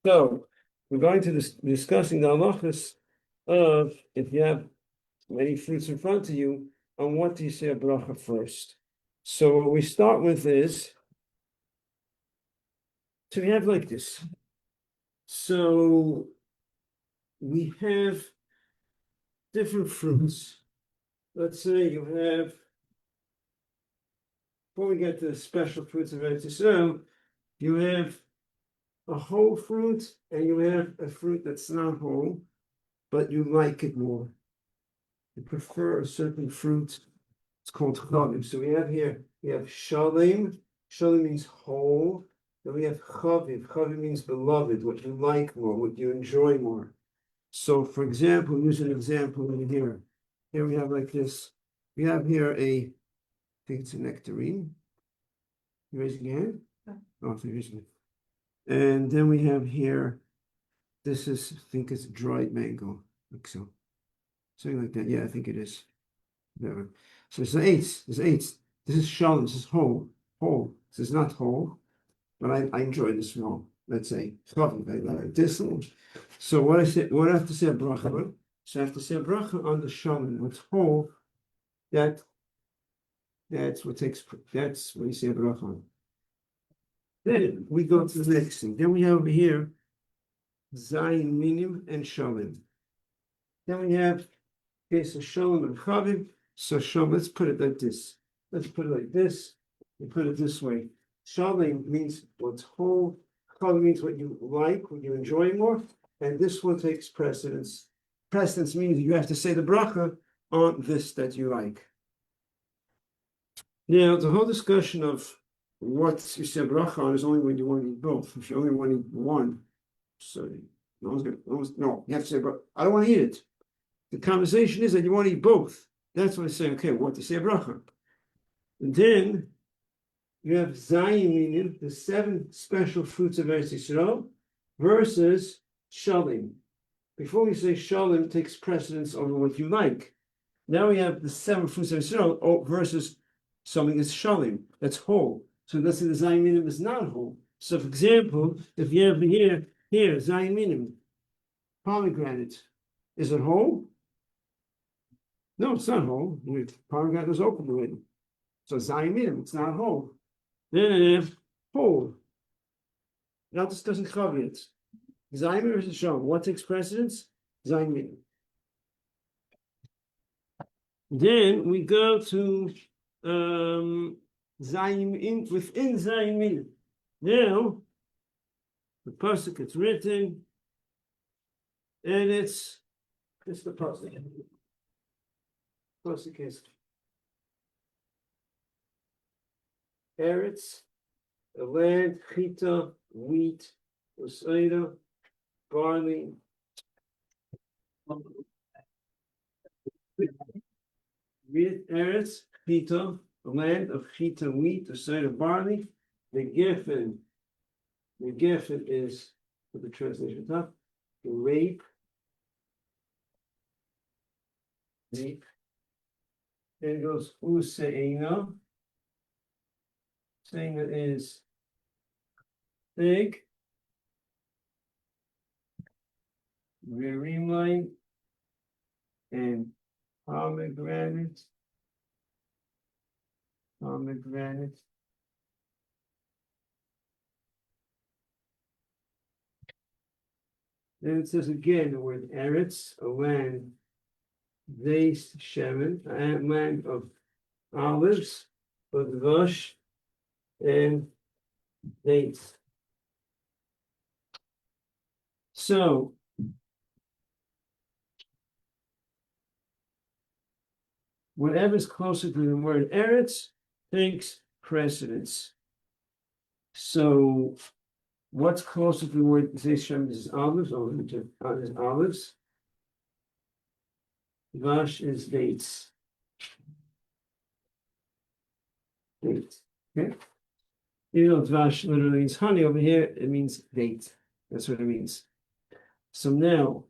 So we're going to discussing the halachas of if you have many fruits in front of you, on what do you say a bracha first? So what we start with is, so we have like this. So we have different fruits. Let's say you have, before we get to the special fruits of Eretz Yisrael, you have a whole fruit and you have a fruit that's not whole, but you like it more. You prefer a certain fruit. It's called chavim. So we have shalim. Shalim means whole. Then we have chaviv. Chaviv means beloved, what you like more, what you enjoy more. So, for example, use an example in here. Here we have like this. We have here I think it's a nectarine. You raising your hand? Oh, so you're raising it. And then we have here, this is, I think it's dried mango, like so. Something like that. Yeah, I think it is. Whatever. So it's eight. There's eight. This is shalom. This is whole. Whole. This is not whole, but I enjoy this whole. Let's say this. So what I have to say a bracha. So I have to say a bracha on the shalom. What's whole? That's what you say a bracha on. Then we go to the next thing. Then we have over here zayin minim and shalom. Then we have so shalom and chavim. So shalom, let's put it like this. Let's put it like this. We put it this way. Shalom means what's whole. Chavim means what you like, what you enjoy more. And this one takes precedence. Precedence means you have to say the bracha on this that you like. Now, the whole discussion of what you say bracha on is only when you want to eat both. If you only want to eat one, so no, you have to say, but I don't want to eat it. The conversation is that you want to eat both. That's what I say, okay, what to say a bracha. And then you have zayin minim, the 7 special fruits of Eretz Yisrael, versus shalim. Before we say shalim takes precedence over what you like. Now we have the 7 fruits of Yisrael versus something that's shalim, that's whole. So let's say the zayin minim is not whole. So for example, if you have here zayin minim, pomegranate, is it whole? No, it's not whole. Pomegranate is open already. So zayin minim, it's not whole. Then I have whole. Now this doesn't cover it. Zayin minim versus shalom. What takes precedence? Zayin minim. Then we go to zayin within zayin minim. Now the pasuk it's written, and it's the pasuk. Pasuk is Eretz, the land, chita, wheat, usaida, barley. Eretz, chita, the land of chita, wheat, usaida, barley. The geffen is, with the translation top, the rape. Then it goes useina. Seina is fig, verimline, and pomegranate. Then it says again the word Eretz, a land, Veis Shemen, a land of olives, Udvash, and dates. So whatever's closer to the word Eretz takes precedence. So what's closer to the word Zeshem is olives, or is olives. Vash is dates. Dates. Okay. Even though Vash literally means honey, over here it means date. That's what it means. So now,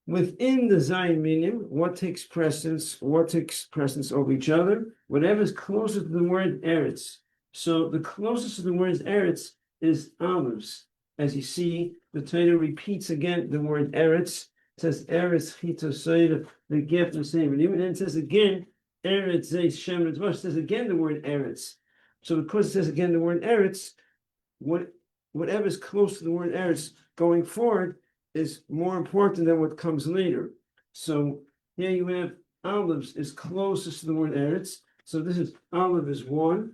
within the zayin minim, what takes precedence? What takes precedence over each other? Whatever is closer to the word Eretz. So the closest to the word Eretz is olives. as you see, the Torah repeats again the word Eretz. It says Eretz Chitosayda, the gift of the same. And then it says again, Eretz Zeis Shem Tzvah. It says again the word Eretz. So because it says again the word Eretz, whatever is close to the word Eretz going forward is more important than what comes later. So here you have olives is closest to the word Eretz. So this is olive is 1,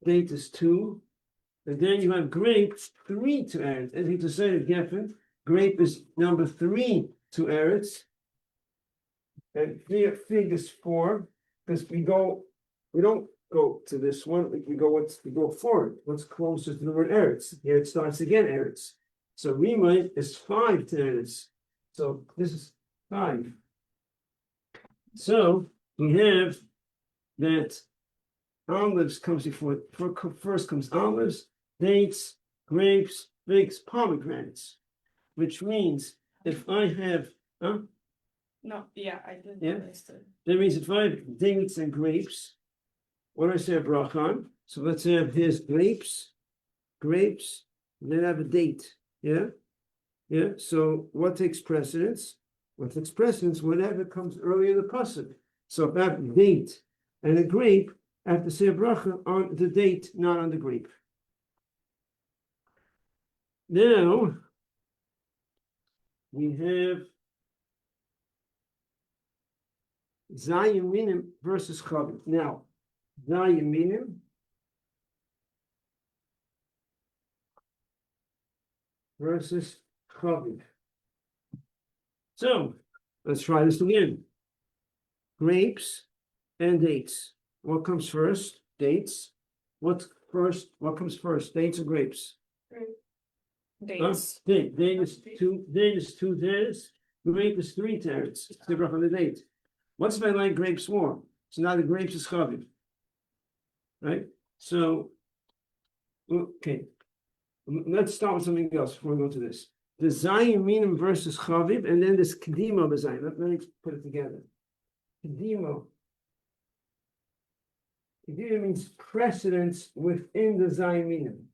date is 2, and then you have grape 3 to Eretz. As he to say it, Geffen, grape is number 3 to Eretz, and fig is 4, because we don't go to this one, we go forward. What's closer to the word Eretz? Here it starts again, Eretz. So Rima is 5 to Eretz. So this is 5. So we have that olives comes before, first comes olives, dates, grapes, figs, pomegranates, which means if I have, No, yeah, I didn't understand. That means if I have dates and grapes, what do I say a bracha on? So let's have his grapes, and then have a date, yeah? So what takes precedence? Whatever comes earlier in the pasuk. So if I have a date and a grape, I have to say a bracha on the date, not on the grape. Now, we have Zayim Minim versus Chaviv. Now, Zayim Minim versus Chaviv. So, let's try this again. Grapes and dates. What comes first? Dates. What comes first? Dates or grapes? Dates. Date is 2 days. Grape is 3 teretz. It's the bracha on the date. What's if I like grapes more? So now the grapes is chaviv. Right? So, okay. Let's start with something else before we go to this. The Zayim Minim versus chaviv, and then this Kedima b'Zayim. Let me put it together. Kedima. Kedima means precedence within the Zayim Minim.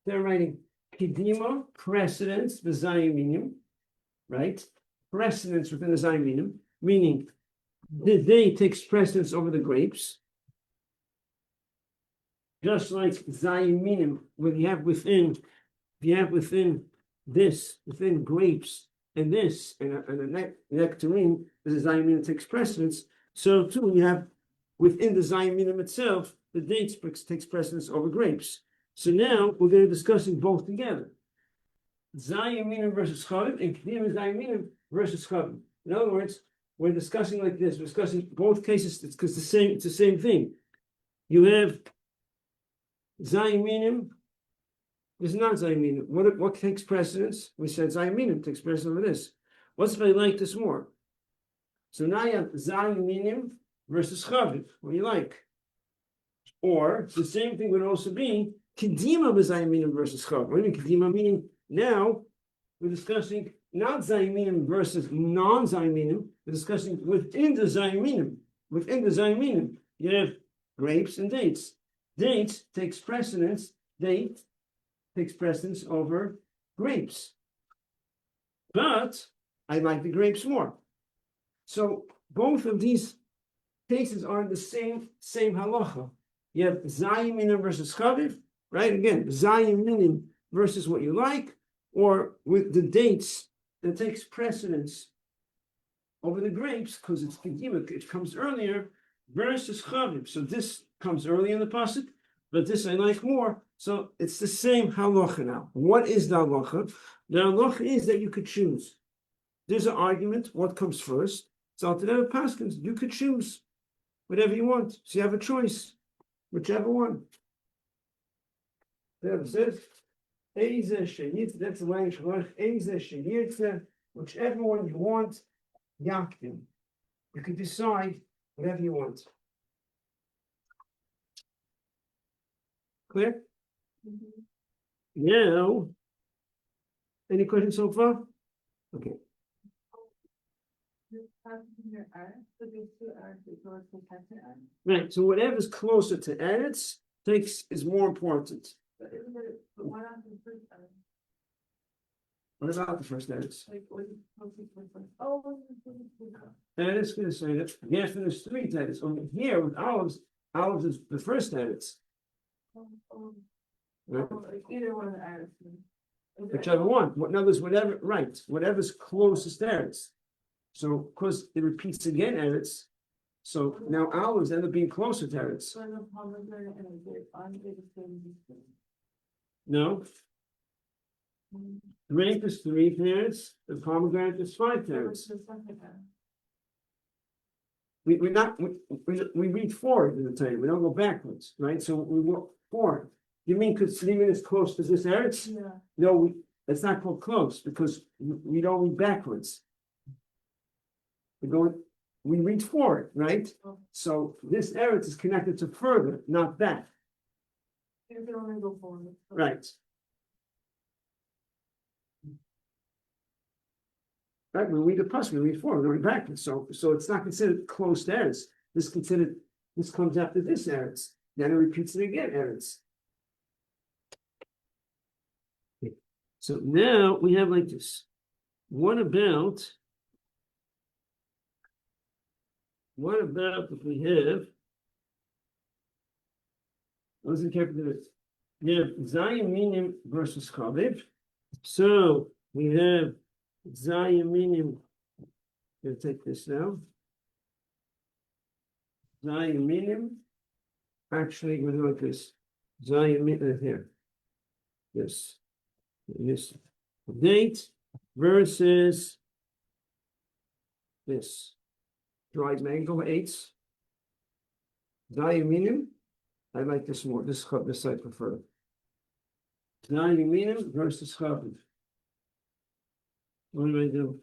They're writing Kedima, precedence, the Zayim Minim, right? Precedence within the Zayim Minim, meaning the day takes precedence over the grapes. Just like Zayim Minim, when you have within grapes and this, and a nectarine, the Zayim Minim takes precedence. So too, you have within the Zayim Minim itself, the dates takes precedence over grapes. So now we're going to be discussing both together. Zayim Minim versus Chaviv and Kedima Zayim Minim versus Chaviv. In other words, we're discussing like this. We're discussing both cases because it's the same thing. You have Zayim Minim. This is not Zayim Minim. What takes precedence? We said Zayim Minim takes precedence over this. What's if I like this more? So now you have Zayim Minim versus Chaviv. What do you like? Or the same thing would also be Kedima b'Zayim Minim versus Chaviv. What do you mean Kedima? Meaning now we're discussing not Zayim Minim versus non-Zayim Minim. We're discussing within the Zayim Minim. Within the Zayim Minim, you have grapes and dates. Dates takes precedence. Date takes precedence over grapes. But I like the grapes more. So both of these cases are in the same halacha. You have Zayim Minim versus Chaviv, right? Again, Zayim Minim versus what you like, or with the dates that takes precedence over the grapes because it's Kedima, it comes earlier, versus Chaviv. So this comes early in the pasuk, but this I like more. So it's the same halacha now. What is the halacha? The halacha is that you could choose. There's an argument, what comes first? So today paskins, you could choose whatever you want. So you have a choice, whichever one. That's it. That's the language. Whichever one you want, yaktim. You can decide whatever you want. Clear? Mm-hmm. Now, any questions so far? Okay. Right. So whatever's closer to Eretz is more important. What about the first eretz? Oh, And it's going to say that yes, there's three eretz. Over here with olives is the first eretz. Right? either one of the Irish. Whichever one. In other words, whatever's closest eretz. So, of course, it repeats again eretz. So now olives end up being closer to eretz. No. Grape is 3 pairs. The pomegranate is 5 pairs. We read forward in the Torah. We don't go backwards, right? So we walk forward. You mean because leaving is close to this eretz? Yeah. No, it's not called close because we don't read backwards. We read forward, right? Oh. So this eretz is connected to further, not back. You can only go forward. Right. Right, we read the plus, we read forward, we read backwards. So it's not considered close to eretz. This comes after this eretz. Then it repeats it again, eretz. Okay. So now we have like this. What about if we have? Listen carefully to this. We have Zayiminim versus Chaviv. So we have Zayiminim. We'll take this now. Zayiminim. Actually, we'll do like this. Zayiminim here. Yes. This date versus this. Dried mango 8s. Zayiminim. I like this more. This I prefer. Zayiminim versus Chaviv. What do I do?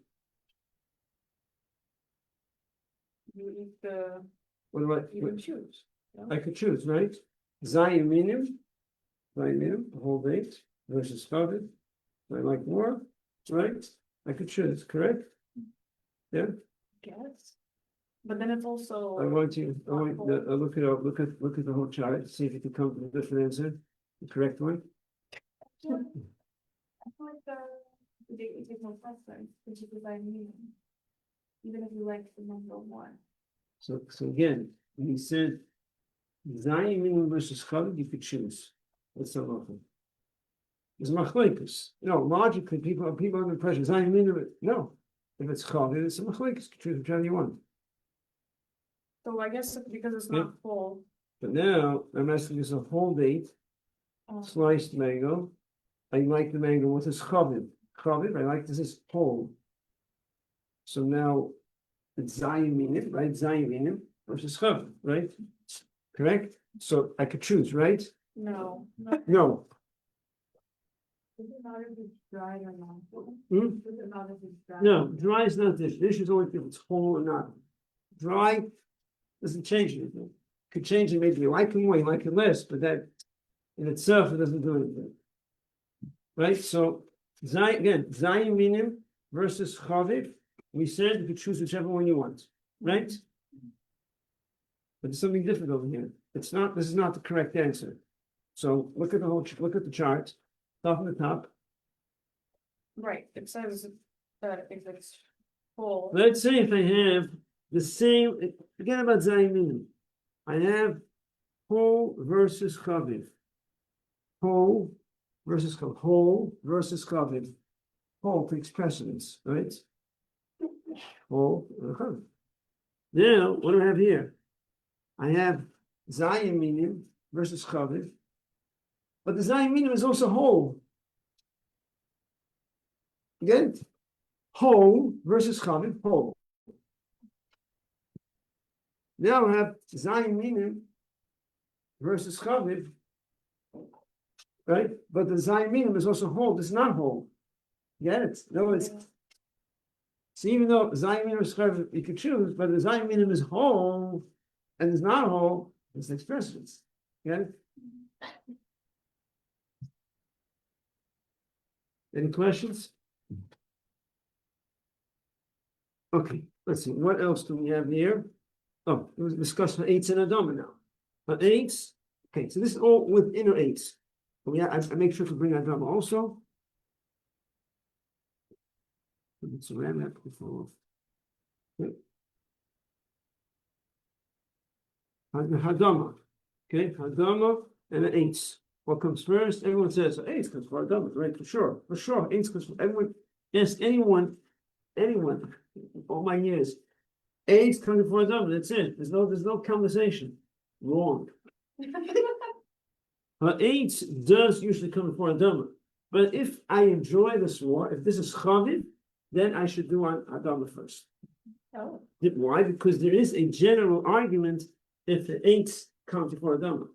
You eat the. What do You can choose. Yeah. I could choose, right? Zayiminim, the whole date versus Chaviv. I like more, right? I could choose, correct? Yeah. Guess. But then it's also. I want to look it up. Look at the whole chart. See if you can come to a different answer, the correct one. I feel like it gives no preference, which is what I mean. Even if you like the number 1. So again, when he said Zayiminim versus Chaviv, you could choose. What's the local? It's machlekes. Logically, people under pressure. Zayiminim, no. If it's Chaviv, it's a machlekes. You choose whichever you want. So I guess because it's not full. But now I'm asking this a whole date, sliced mango. I like the mango with this Chaviv. I like this is whole. So now it's Zayiminim, right? Zayiminim versus Chaviv, right? Correct? So I could choose, right? No. No. Is it not if it's dried or not? Hmm? Is it not if it's dried? No, dry is not dish. Dish is only if it's whole or not. Dry doesn't change anything. Could change it, maybe you like it more, you like it less, but that in itself it doesn't do anything. Right? So Zayiminim versus Chaviv. We said you could choose whichever one you want, right? But there's something different over here. This is not the correct answer. So look at the chart. Start from the top. Right. It says that if it's full. Let's say if I have the same, forget about Zayiminim. I have whole versus Chaviv. Whole versus Chaviv. Whole versus Chaviv. Whole takes precedence, right? Whole Chaviv. Now, what do I have here? I have Zayiminim versus Chaviv. But the Zayiminim is also whole. Again, whole versus Chaviv, whole. Now I have Zayiminim versus Chaviv, right? But the Zayiminim is also whole. This is not whole. Get it? No, it's. So even though Zayiminim is Chaviv, you can choose, but the Zayiminim is whole and it's not whole, it's takes precedence. Get it? Any questions? Okay, let's see. What else do we have here? Oh, it was discussed for 8s and Adama now. But 8s, okay, so this is all with inner 8s. But I make sure to bring Adama also. It's around that before. Hadama. Okay, Hadama and an Eitz. What comes first? Everyone says Eitz comes for Hadama, right? For sure. Eitz comes for everyone. Ask anyone, all my years. Eitz comes for Hadama, that's it. There's no conversation. Wrong. Eitz does usually come before Adama. But if I enjoy this war, if this is Chaviv, then I should do on Adama first. Oh. Why? Because there is a general argument if the Eitz comes before Adama.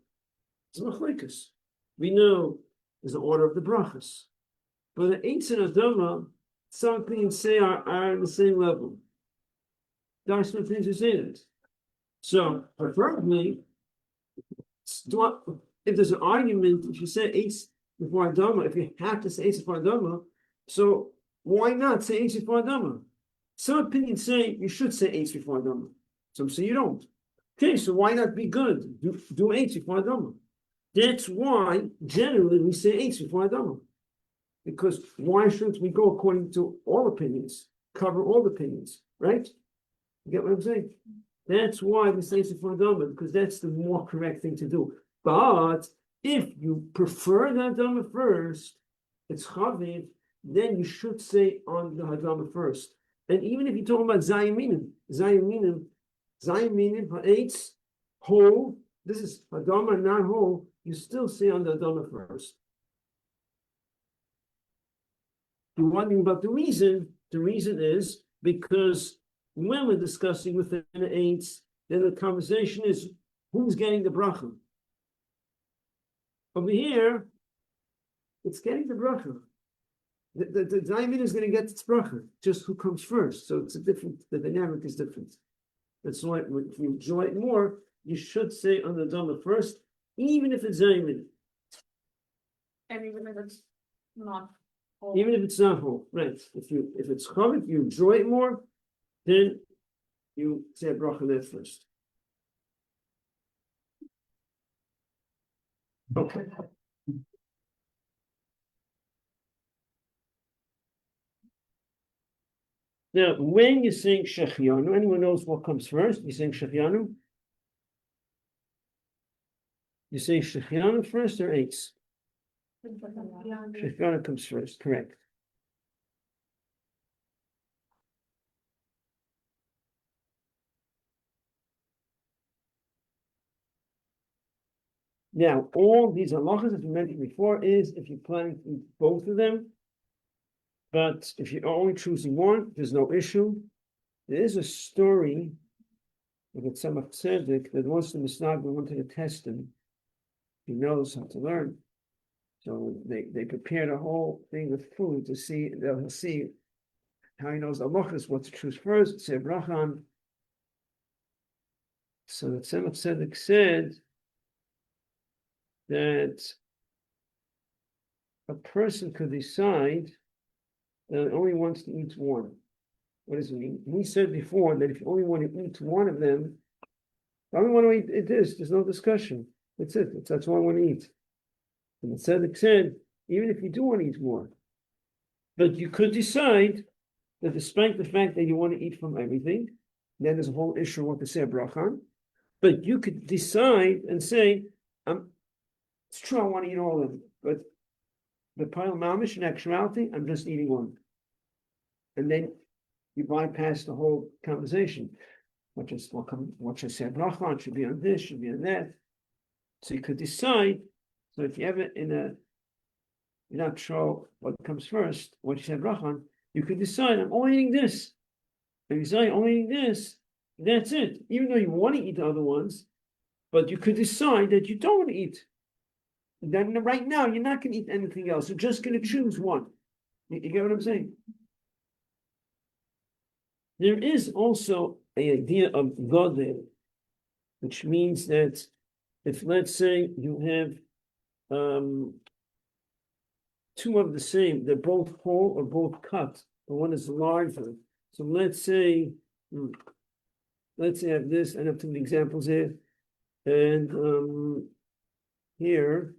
It's Machlekes. We know there's the order of the Brachas. But the Eitz and Adama, some opinions say are on the same level. There are some opinions who say that. So, preferably, if there's an argument, if you say Eitz before Adama, if you have to say Eitz before Adama, so why not say Eitz before Adama? Some opinions say you should say Eitz before Adama. Some say you don't. Okay, so why not be good? Do Eitz before Adama. That's why generally we say Eitz before Adama. Because why shouldn't we go according to all opinions, cover all opinions, right? You get what I'm saying? That's why we say Eitz before Adama, because that's the more correct thing to do. But if you prefer the Hadama first, it's Chaviv, then you should say on the Hadama first. And even if you're talking about Zayiminim, Ha'etz, whole, this is Hadama, not whole, you still say on the Hadama first. You're wondering about the reason is because when we're discussing within the Eitz, then the conversation is who's getting the bracha. Over here, it's getting the bracha. The Zaymin is going to get its bracha, just who comes first. So it's the dynamic is different. That's why if you enjoy it more, you should say on the Dhamma first, even if it's Zaymin. And even if it's not whole. Even if it's not whole, right. If it's Chaviv, you enjoy it more, then you say a bracha there first. Okay. Now, when you sing Shechianu, anyone knows what comes first? You sing Shechianu? You say Shechianu first or Eitz? Shechianu comes first, correct. Now, all these halachas, as we mentioned before, is if you're planning to eat both of them. But if you're only choosing one, there's no issue. There is a story of a Tzemach Tzedek that once the Misnagos wanted to test him. He knows how to learn. So they prepared a whole thing of food to see, they'll see how he knows the halachas, what to choose first, say bracha on. So the Tzemach Tzedek said that a person could decide that only wants to eat one. What does it mean? We said before that if you only want to eat one of them, I only want to eat this, there's no discussion. That's it. That's what I want to eat. And the Tzedek said, even if you do want to eat more, but you could decide that despite the fact that you want to eat from everything, then there's a whole issue of what to say a bracha on, but you could decide and say, it's true I want to eat all of them, but the pile mamish in actuality, I'm just eating one. And then you bypass the whole conversation. What should say bracha on, should be on this, should be on that. So you could decide. So if you have it you're not sure what comes first, what you said bracha on, you could decide, I'm only eating this. And you say, only eating this, that's it. Even though you want to eat the other ones, but you could decide that you don't want to eat. Then right now, you're not going to eat anything else. You're just going to choose one. You get what I'm saying? There is also an idea of godel, which means that if, let's say, you have two of the same, they're both whole or both cut, but one is larger. So let's say I have this, I have two examples here, and here.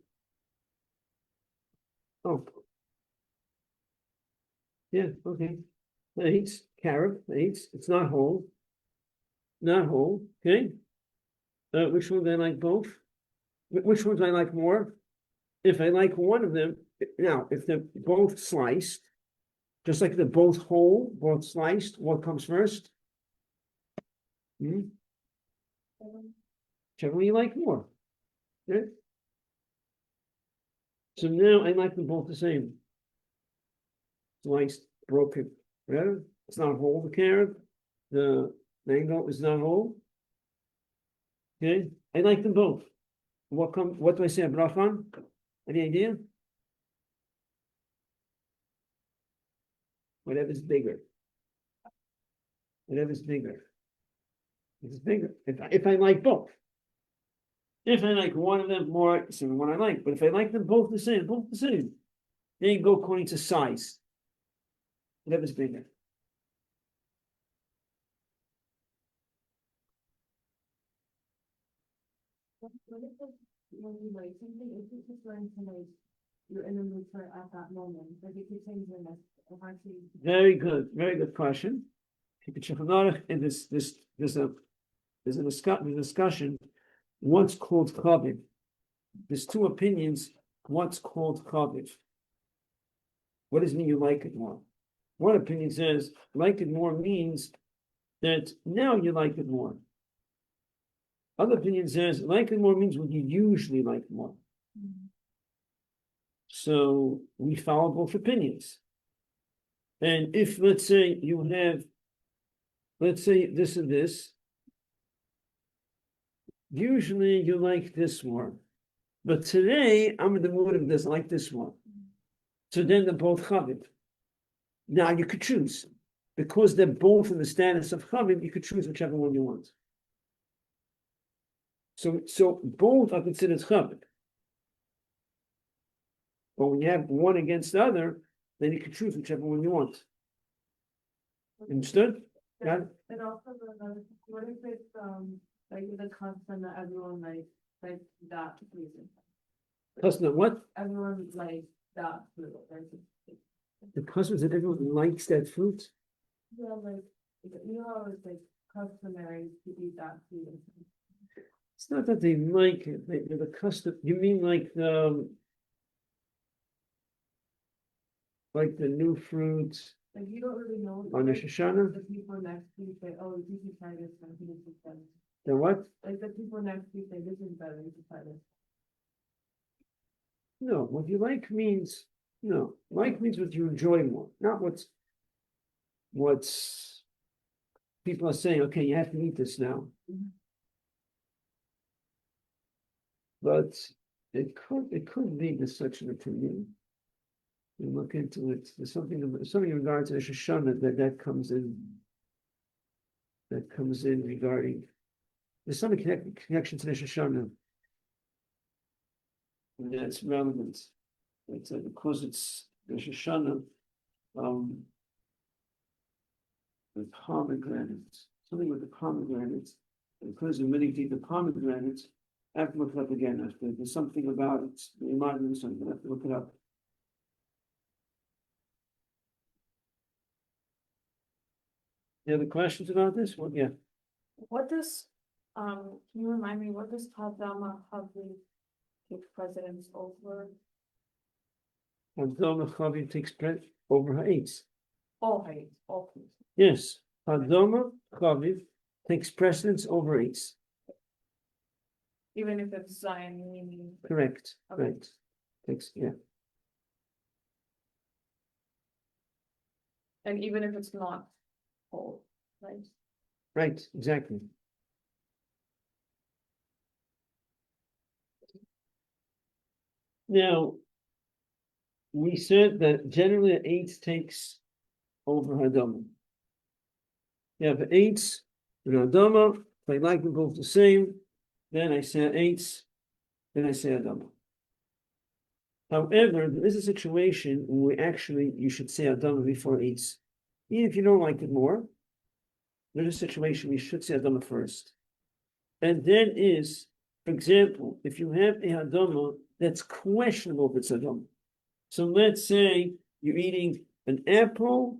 Oh, yeah, okay. Eitz, carob, eitz, it's not whole. Not whole, okay? Which one do I like both? Which ones do I like more? If I like one of them, now, if they're both sliced, just like they're both whole, both sliced, what comes first? Whichever one you like more. Okay? So now I like them both the same. Sliced, broken, right? It's not whole, the carrot. The mango is not whole. Okay, I like them both. What do I say a bracha on? Any idea? Whatever's bigger. Whatever's bigger. It's bigger. If I like both. If I like one of them more, it's the one I like. But if I like them both the same, then you go according to size. Whatever's bigger. When you like something, if you just learn to like you're in the mood for it at that moment, like it could change your next actually. Very good question. In there's a discussion. What's called chaviv? There's two opinions. What's called chaviv? What does it mean you like it more? One opinion says like it more means that now you like it more. Other opinion says like it more means what you usually like more. So we follow both opinions. And if let's say you have, let's say this and this, usually you like this more. But today I'm in the mood of this, I like this one. So then they're both chaviv. Now you could choose. Because they're both in the status of chaviv, you could choose whichever one you want. So both are considered chaviv. But when you have one against the other, then you can choose whichever one you want. Understood? Got it? And also what if it's like the custom that everyone like that reason? Custom of what? Everyone likes that fruit, right? The custom is that everyone likes that fruit. Yeah, like you know how it's like customary to eat that fruit. It's not that they like it. They're the custom. You mean like the new fruits Like you don't really know on Rosh Hashanah? the people next to you say, oh, you should try this one, this is better. The what? Like the people next to you say, this is better, you should try this. No, what you like means no. Like means what you enjoy more, not what's people are saying, okay, you have to eat this now. But it could be there's such an opinion. You look into it. There's something in regards to Rosh Hashanah that comes in. That comes in regarding. There's some connection to Rosh Hashanah. And that's relevant. It's because it's Rosh Hashanah. The pomegranates, something with the pomegranates. Because you're ready to eat the pomegranates, I have to look it up again. There's something about it. It reminded me of something. I have to look it up. Any other questions about this? Well, yeah. What does, can you remind me, what does Hadama Havli take precedence over? Hadoma Chaviv takes precedence over Ha'etz. All height, all foods. Yes. Hadoma Chaviv takes precedence over Ha'etz. Even if it's Zion, meaning. Correct. Okay. Right. Takes, yeah. And even if it's not whole, right? Right, exactly. Now, we said that generally Ha'etz takes over Hadoma. You have Ha'etz and Hadoma. If I like them both the same, then I say Ha'etz, then I say Hadoma. However, there is a situation where you should say Hadoma before Ha'etz. Even if you don't like it more, there's a situation we should say Hadoma first. And then is, for example, if you have a Hadoma that's questionable if it's Hadoma. So let's say you're eating an apple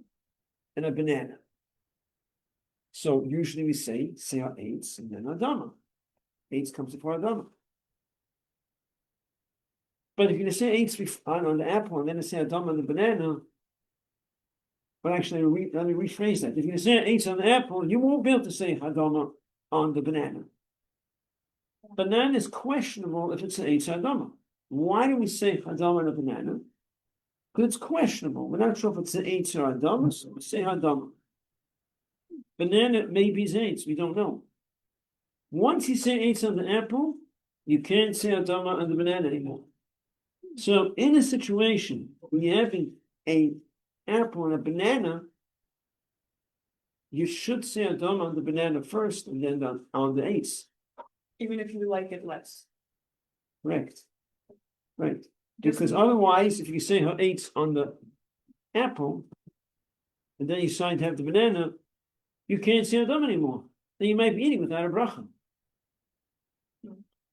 and a banana. So usually we say eitz and then Adama. Eitz comes before Adama. But if you say eitz on the apple and then say Adama on the banana, but actually let me rephrase that. If you say eitz on the apple, you won't be able to say Adama on the banana. Banana is questionable if it's an eitz Adama. Why do we say Adama on a banana? Because it's questionable. We're not sure if it's an eitz or Adama, so we say Adama. Banana maybe is eitz, we don't know. Once you say eitz on the apple, you can't say Adama on the banana anymore. So in a situation when you're having an apple and a banana, you should say Adama on the banana first and then on the eitz. Even if you like it less. Correct. Right. Because otherwise, if you say eitz on the apple, and then you decide to have the banana, you can't say Adama anymore. Then you might be eating without a bracha.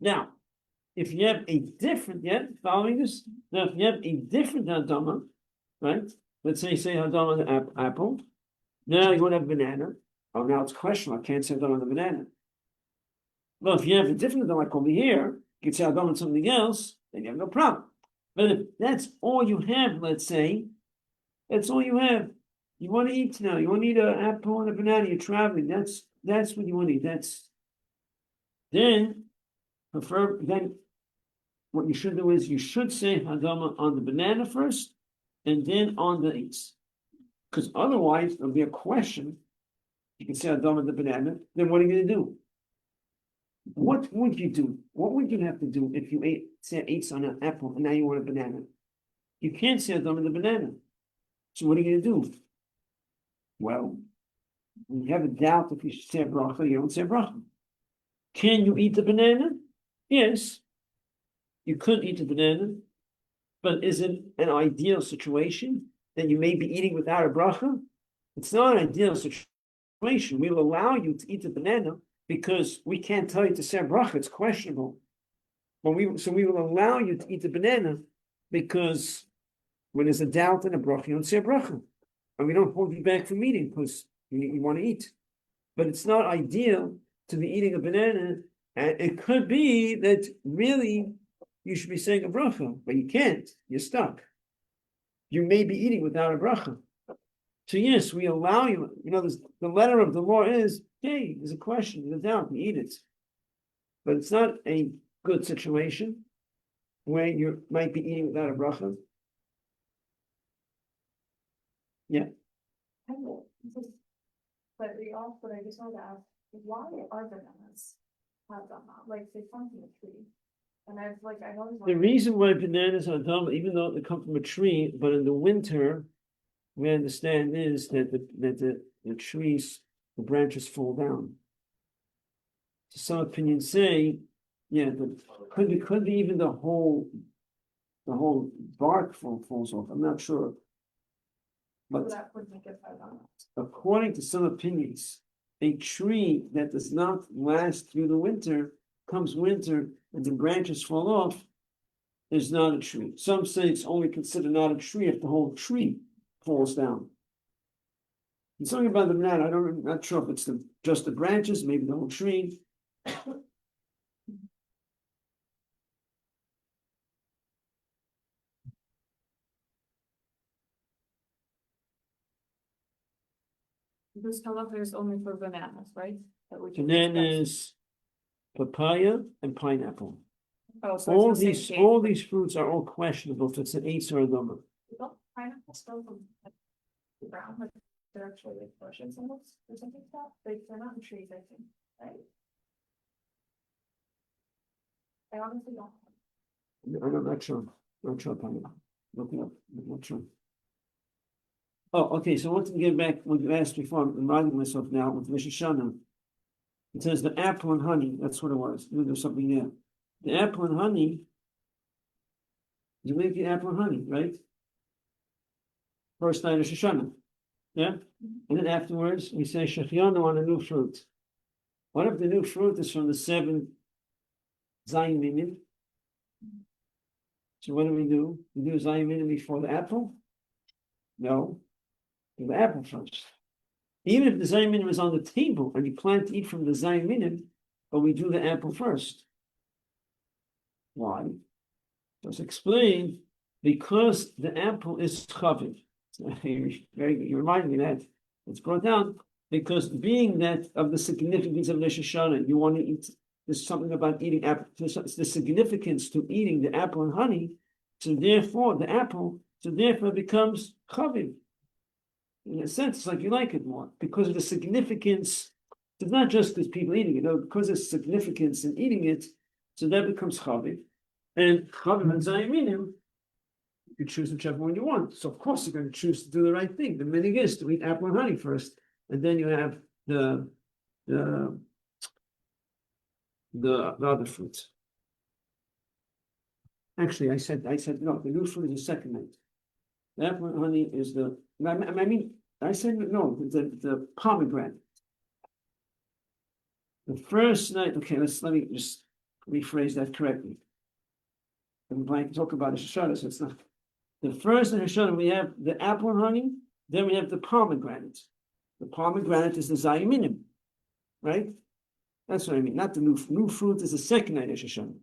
Now, if you have a different, following this? Now, if you have a different Adama, right? Let's say Adama on the apple. Now you want to have banana. Oh, now it's questionable. I can't say Adama on the banana. Well, if you have a different Adama like over here, you can say Adama on something else, then you have no problem. But if that's all you have, let's say, that's all you have. You want to eat now. You want to eat an apple and a banana. You're traveling. That's what you want to eat. Then what you should do is you should say Hadama on the banana first, and then on the eitz. Because otherwise there'll be a question. You can say Hadama on the banana. Then what are you going to do? What would you do? What would you have to do if you say eitz on an apple and now you want a banana? You can't say Hadama on the banana. So what are you going to do? Well, when you have a doubt if you should say a bracha, you don't say a bracha. Can you eat the banana? Yes. You could eat the banana, but is it an ideal situation that you may be eating without a bracha? It's not an ideal situation. We will allow you to eat the banana because we can't tell you to say a bracha. It's questionable. But we will allow you to eat the banana because when there's a doubt in a bracha, you don't say a bracha. And we don't hold you back from eating because you want to eat. But it's not ideal to be eating a banana. And it could be that really you should be saying a bracha, but you can't. You're stuck. You may be eating without a bracha. So yes, we allow you. The letter of the law is, hey, there's a question, there's a doubt, you eat it. But it's not a good situation where you might be eating without a bracha. Yeah. But I just wanted to ask, why are bananas have them out? Like they come from a tree. And I always The reason why bananas are dumb, even though they come from a tree, but in the winter, we understand is that the trees, the branches fall down. Some opinions say, could be even the whole bark falls off. I'm not sure. But that would make it better. According to some opinions, a tree that does not last through the winter, comes winter and the branches fall off, is not a tree. Some say it's only considered not a tree if the whole tree falls down. And something about the banana, I'm not sure if it's just the branches, maybe the whole tree. This halacha is only for bananas, right? Bananas, papaya, and pineapple. Oh, so all these fruits are all questionable if it's an eitz or a dama. Pineapples go from brown, like they're actually like bushes almost or something like that. They're not in trees, I think, right? I honestly don't. I'm not sure. Not sure pineapple. Looking up, I'm not sure. Oh, okay. So once we get back, what you asked before, I'm reminding myself now with Rosh Hashanah. It says the apple and honey. That's what it was. There's something there. The apple and honey. You make the apple and honey, right? First night of Rosh Hashanah. Yeah? And then afterwards, we say Shechianu on a new fruit. What if the new fruit is from the 7 Zayin Minim? So what do? We do Zayin Minim before the apple? No. the apple first. Even if the zayin minim is on the table and you plan to eat from the zayin minim, but we do the apple first. Why? Just explain, because the apple is chaviv. You remind me that it's brought down because being that of the significance of Rosh Hashanah, you want to eat. There's something about eating apple. There's the significance to eating the apple and honey. So therefore, it becomes chaviv. In a sense, it's like you like it more because of the significance. It's not just because people eating it, no, because there's significance in eating it. So that becomes chaviv, and chaviv and zayin minim. You choose whichever one you want. So of course you're going to choose to do the right thing. The minig is to eat apple and honey first, and then you have the other fruits. Actually, I said no. The new fruit is the second night. The apple and honey is the. I said no. The pomegranate. The first night. Okay, let me just rephrase that correctly. I'm going to talk about the Shoshana, so it's not. The first in Hashanah, we have the apple and honey, then we have the pomegranate. The pomegranate is the zayin minim, right? That's what I mean. Not the new fruit is the second night of Hashanah.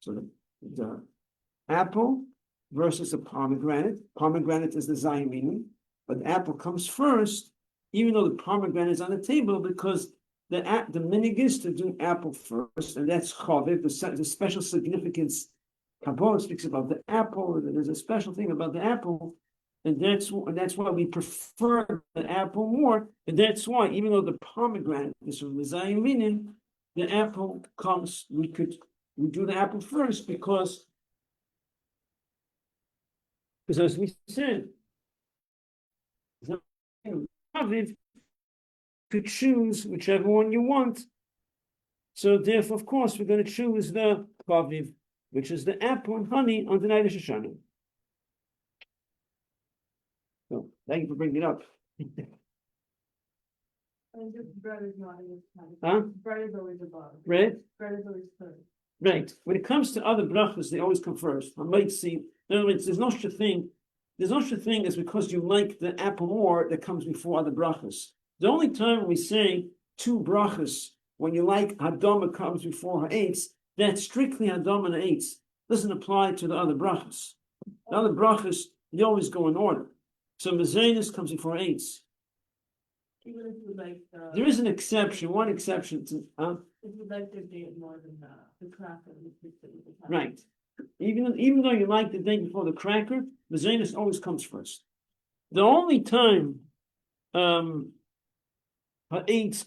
So the apple versus the pomegranate. Pomegranate is the zayin minim, but the apple comes first, even though the pomegranate is on the table, because the minig is to do apple first, and that's chaviv, the special significance. Kabbalah speaks about the apple. There's a special thing about the apple, and that's why we prefer the apple more. And that's why, even though the pomegranate is from the zayin minim, the apple comes. We do the apple first because as we said, you could choose whichever one you want. So therefore, of course, we're going to choose the kaviv, which is the apple and honey on the night of Shoshana. So thank you for bringing it up. Bread is not in this kind. Huh? Bread is always above. Bread? Bread is always third. Right. When it comes to other brachas, they always come first. I might see. In other words, there's no such a thing. There's no such a thing as because you like the apple more that comes before other brachas. The only time we say two brachas when you like Hadama comes before ha'etz, that's strictly Hadam and Eitz. Doesn't apply to the other brachas. The other brachas, they always go in order. So Mazenis comes before Eitz. Even if you like there is an exception, one exception to if you like the day more than the cracker, right. Even though you like the day before the cracker, Mazenis always comes first. The only time Eitz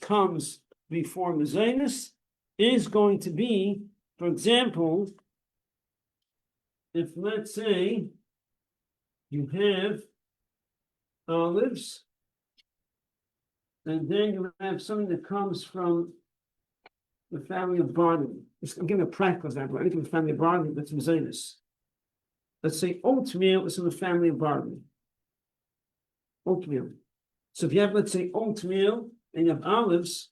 comes before Mazenis is going to be, for example, if let's say you have olives, and then you have something that comes from the family of barley. I'm giving a practical example. Anything from the family of barley that's Mazenis. Let's say oatmeal is in the family of barley. Oatmeal. So if you have, let's say, oatmeal and you have olives,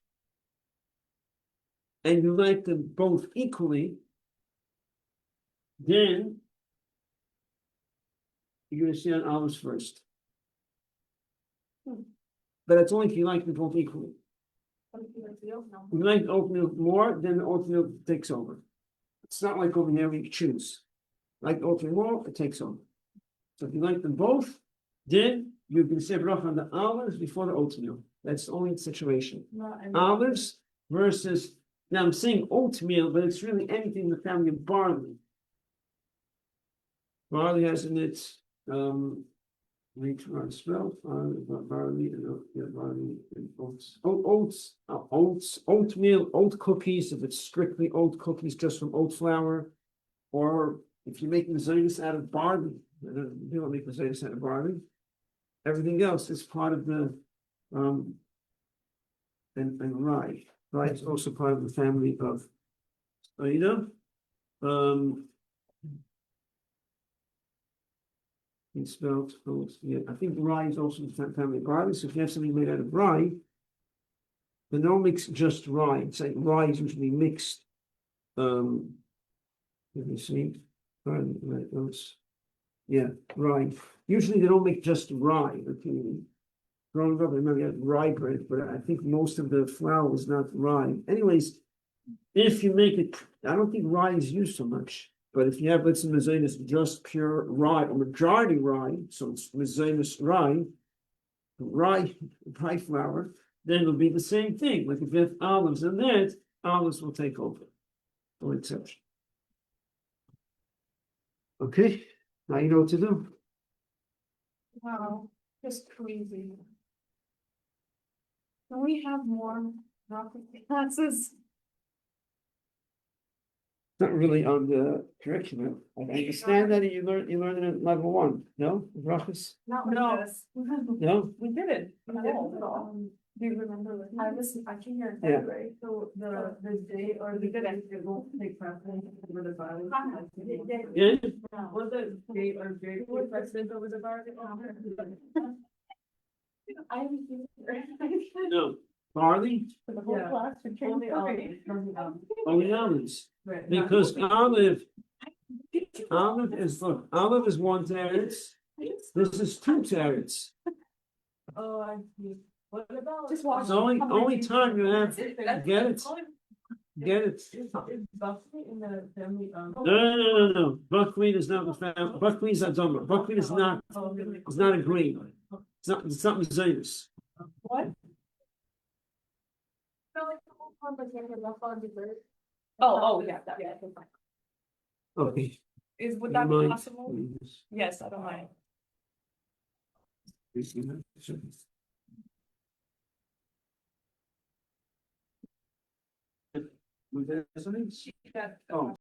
and you like them both equally, then you're going to see on olives first. But it's only if you like them both equally. If you like oatmeal more, then the oatmeal takes over. It's not like over here where you choose. Like oatmeal more, it takes over. So if you like them both, then you can say bracha on the olives before the oatmeal. That's the only situation. Olives versus, now I'm saying oatmeal, but it's really anything in the family of barley. Barley has in it, spell barley and oats. Oatmeal, oat cookies. If it's strictly oat cookies, just from oat flour, or if you're making zayis out of barley, you don't make zayis out of barley. Everything else is part of the and rye. Rye is also part of the family of Aida. It's spelled, yeah, I think rye is also the family of barley. So if you have something made out of rye, then don't mix just rye. It's like rye is usually mixed. Let me see. Yeah, rye. Usually they don't make just rye. Okay. growing up, I remember we had rye bread, but I think most of the flour was not rye. Anyways, if you make it, I don't think rye is used so much. But if you have, let's say, mezainis just pure rye or majority rye, so it's mezainis rye flour, then it'll be the same thing. Like if you have olives in that, olives will take over. No exception. Okay, now you know what to do. Wow, just crazy. Can we have more rocket classes? Not really on the curriculum. I understand that you learn it at level 1. No, brachas? Not No. like this. No. We did it. We did it at all. Do you remember? I came here in Yeah. February, so the day or the day they won't take precedence over the violence. Yeah. Was the day or day take precedence over the violence? I haven't seen it. No. Barley? For the whole Yeah. class. we came Only three. Only olives. Right. Because olive is, look, olive is 1 teretz. This is 2 teretz. Oh, I see. What about? Just watch. It's only time you have to get it. Get it. Is buckwheat in the family? No. Buckwheat is not the family. Buckwheat is Adoma. Buckwheat is not. It's not a grain. It's not mezainis. What? Oh, yeah, that, yeah. Okay. Would You that be mind, possible? please? Yes, I don't mind. Sure. Was there something? That- Oh.